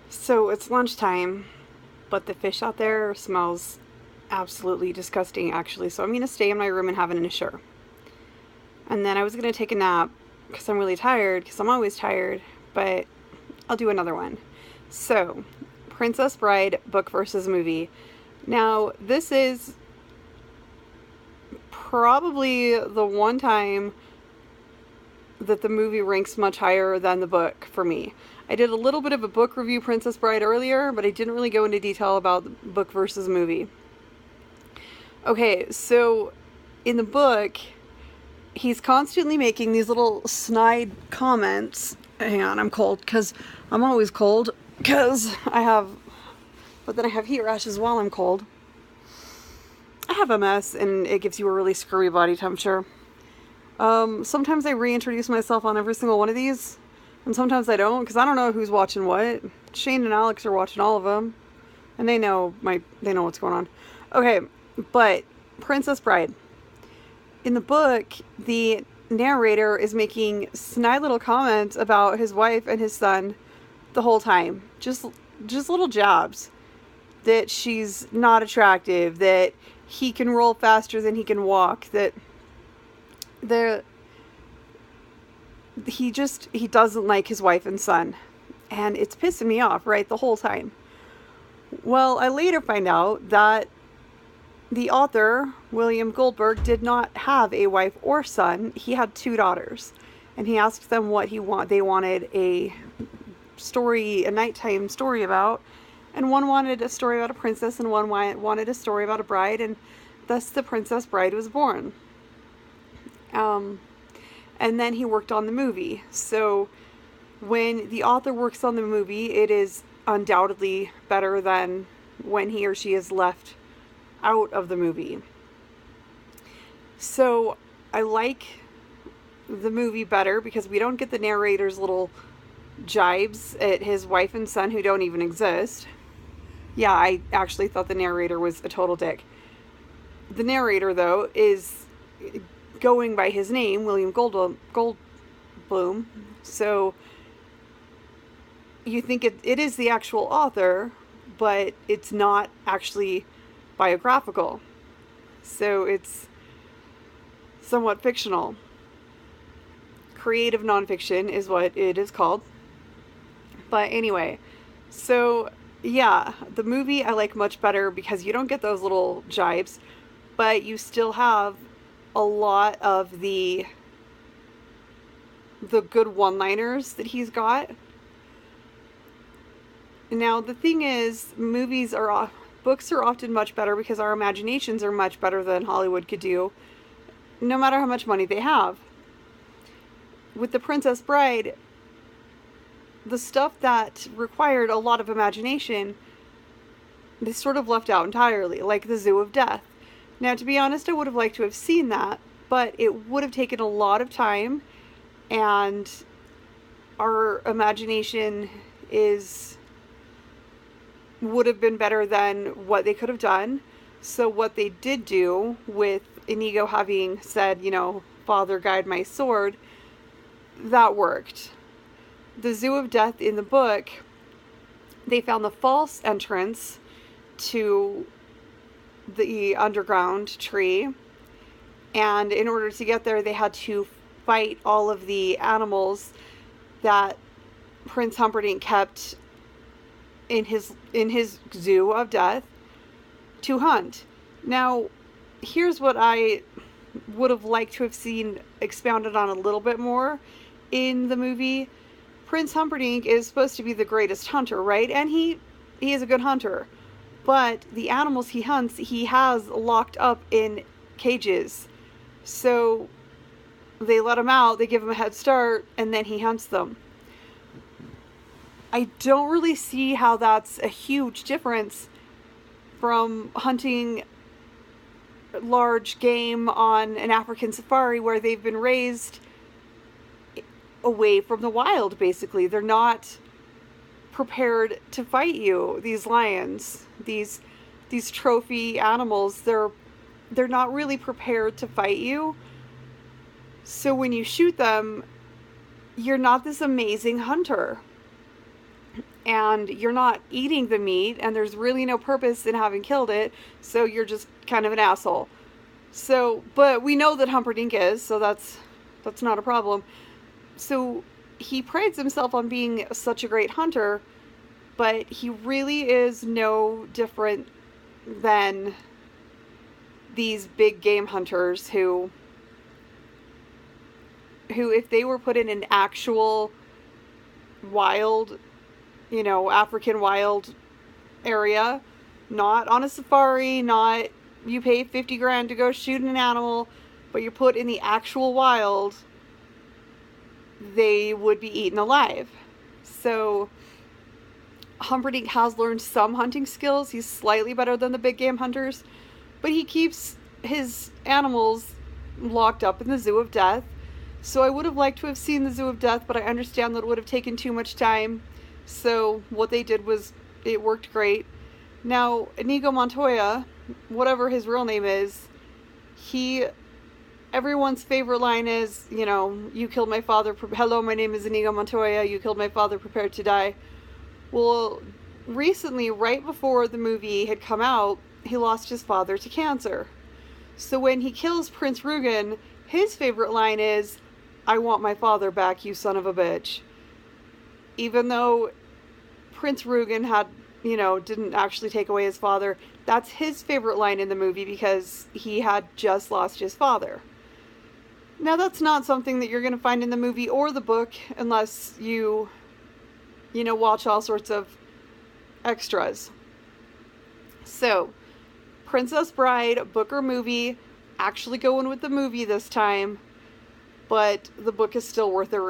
So it's lunchtime, but the fish out there smells absolutely disgusting, actually. So I'm going to stay in my room and have an Ensure. And then I was going to take a nap because I'm really tired, because I'm always tired, but I'll do another one. So, Princess Bride book versus movie. Now, this is probably the one time that the movie ranks much higher than the book for me. I did a little bit of a book review Princess Bride earlier, but I didn't really go into detail about the book versus movie. Okay, so in the book, he's constantly making these little snide comments. Hang on, I'm cold because I'm always cold because but then I have heat rashes while I'm cold. I have MS and it gives you a really screwy body temperature. Sometimes I reintroduce myself on every single one of these, and sometimes I don't because I don't know who's watching what. Shane and Alex are watching all of them, and they know what's going on. Okay, but Princess Bride. In the book, the narrator is making snide little comments about his wife and his son the whole time. Just little jabs that she's not attractive, that he can roll faster than he can walk, that the he doesn't like his wife and son. And it's pissing me off, right, the whole time. Well, I later find out that the author, William Goldberg, did not have a wife or son. He had two daughters. And he asked them what they wanted a nighttime story about. And one wanted a story about a princess, and one wanted a story about a bride, and thus the Princess Bride was born. And then he worked on the movie. So when the author works on the movie, it is undoubtedly better than when he or she is left out of the movie. So I like the movie better because we don't get the narrator's little jibes at his wife and son who don't even exist. Yeah, I actually thought the narrator was a total dick. The narrator, though, is going by his name, William Goldblum. So you think it is the actual author, but it's not actually biographical. So it's somewhat fictional. Creative nonfiction is what it is called. But anyway, so yeah, the movie I like much better because you don't get those little jibes, but you still have a lot of the good one-liners that he's got. Now, the thing is, books are often much better because our imaginations are much better than Hollywood could do, no matter how much money they have. With The Princess Bride, the stuff that required a lot of imagination, they sort of left out entirely, like the Zoo of Death. Now, to be honest, I would have liked to have seen that, but it would have taken a lot of time, and our imagination would have been better than what they could have done. So what they did do with Inigo having said, Father, guide my sword, that worked. The Zoo of Death in the book, they found the false entrance to the underground tree, and in order to get there, they had to fight all of the animals that Prince Humperdinck kept in his zoo of death to hunt. Now, here's what I would have liked to have seen expounded on a little bit more in the movie. Prince Humperdinck is supposed to be the greatest hunter, right? And he is a good hunter. But the animals he hunts, he has locked up in cages. So they let him out, they give him a head start, and then he hunts them. I don't really see how that's a huge difference from hunting large game on an African safari where they've been raised away from the wild, basically. They're not prepared to fight you, these lions, these trophy animals. They're not really prepared to fight you. So when you shoot them, you're not this amazing hunter. and you're not eating the meat, and there's really no purpose in having killed it, so you're just kind of an asshole. So, but we know that Humperdinck is, so that's not a problem. So he prides himself on being such a great hunter, but he really is no different than these big game hunters who if they were put in an actual wild, African wild area, not on a safari, not you pay 50 grand to go shoot an animal, but you're put in the actual wild, they would be eaten alive. So Humperdinck has learned some hunting skills. He's slightly better than the big game hunters, but he keeps his animals locked up in the Zoo of Death. So I would have liked to have seen the Zoo of Death, but I understand that it would have taken too much time. So what they did was, it worked great. Now, Inigo Montoya, whatever his real name is, everyone's favorite line is, you killed my father, hello, my name is Inigo Montoya, you killed my father, prepare to die. Well, recently, right before the movie had come out, he lost his father to cancer. So when he kills Prince Rugen, his favorite line is, I want my father back, you son of a bitch. Even though Prince Rugen didn't actually take away his father, that's his favorite line in the movie because he had just lost his father. Now, that's not something that you're going to find in the movie or the book unless you watch all sorts of extras. So, Princess Bride, book or movie, actually going with the movie this time, but the book is still worth a read.